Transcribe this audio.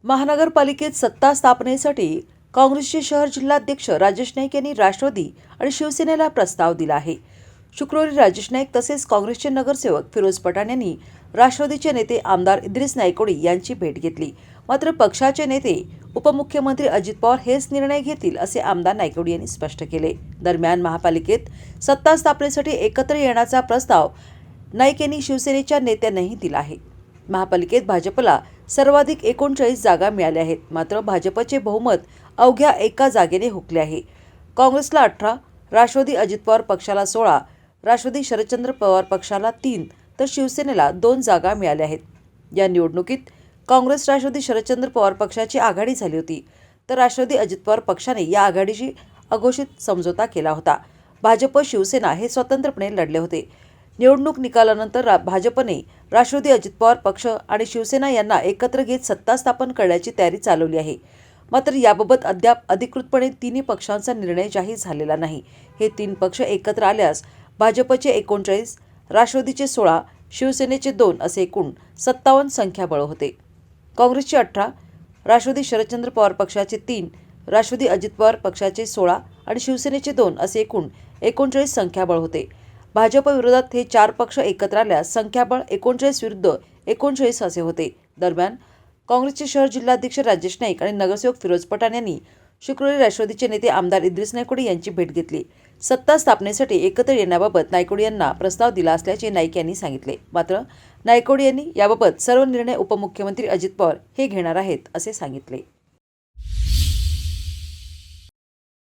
महानगरपालिकेत सत्ता स्थापनेसाठी काँग्रेसचे शहर जिल्हाध्यक्ष राजेश नाईक यांनी राष्ट्रवादी आणि शिवसेनेला प्रस्ताव दिला आहे। शुक्रवारी राजेश नाईक तसेच काँग्रेसचे नगरसेवक फिरोज पठाण यांनी राष्ट्रवादीचे नेते आमदार इद्रिस नायकोडी यांची भेट घेतली। मात्र पक्षाचे नेते उपमुख्यमंत्री अजित पवार हेच निर्णय घेतील असे आमदार नायकोडी यांनी स्पष्ट केले। दरम्यान महापालिकेत सत्ता स्थापनेसाठी एकत्र येण्याचा प्रस्ताव नाईक यांनी शिवसेनेच्या नेत्यांनाही दिला आहे। महापालिकेत भाजपला सर्वाधिक 39 जागा मिळाल्या आहेत, मात्र भाजपचे बहुमत अवघ्या एका जागेने हुकले आहे। काँग्रेसला 18, राष्ट्रवादी अजित पवार पक्षाला 16, राष्ट्रवादी शरदचंद्र पवार पक्षाला 3 तर शिवसेनेला 2 जागा मिळाल्या आहेत। या निवडणुकीत काँग्रेस राष्ट्रवादी शरदचंद्र पवार पक्षाची आघाडी झाली होती, तर राष्ट्रवादी अजित पवार पक्षाने या आघाडीशी अघोषित समझोता केला होता। भाजप शिवसेना हे स्वतंत्रपणे लढले होते। निवडणूक निकालानंतर भाजपने राष्ट्रवादी अजित पवार पक्ष आणि शिवसेना यांना एकत्र घेत सत्ता स्थापन करण्याची तयारी चालवली आहे। मात्र याबाबत अद्याप अधिकृतपणे तिन्ही पक्षांचा निर्णय जाहीर झालेला नाही। हे 3 पक्ष एकत्र आल्यास भाजपचे 39, राष्ट्रवादीचे 16, शिवसेनेचे 2 असे एकूण 57 संख्याबळ होते। काँग्रेसचे 18, राष्ट्रवादी शरदचंद्र पवार पक्षाचे 3, राष्ट्रवादी अजित पवार पक्षाचे 16 आणि शिवसेनेचे 2 असे एकूण 39 संख्याबळ होते। भाजप विरोधात हे 4 पक्ष एकत्र आल्यास संख्याबळ 39 विरुद्ध 39 असे होते। दरम्यान काँग्रेसचे शहर जिल्हाध्यक्ष राजेश नाईक आणि नगरसेवक फिरोज पठाण यांनी शुक्रवारी राष्ट्रवादीचे नेते आमदार इद्रिस नायकोडी यांची भेट घेतली। सत्ता स्थापनेसाठी एकत्र येण्याबाबत नायकोडी यांना प्रस्ताव दिला असल्याचे नाईक यांनी सांगितले। मात्र नायकोडी यांनी याबाबत सर्व निर्णय उपमुख्यमंत्री अजित पवार हे घेणार आहेत असे सांगितले।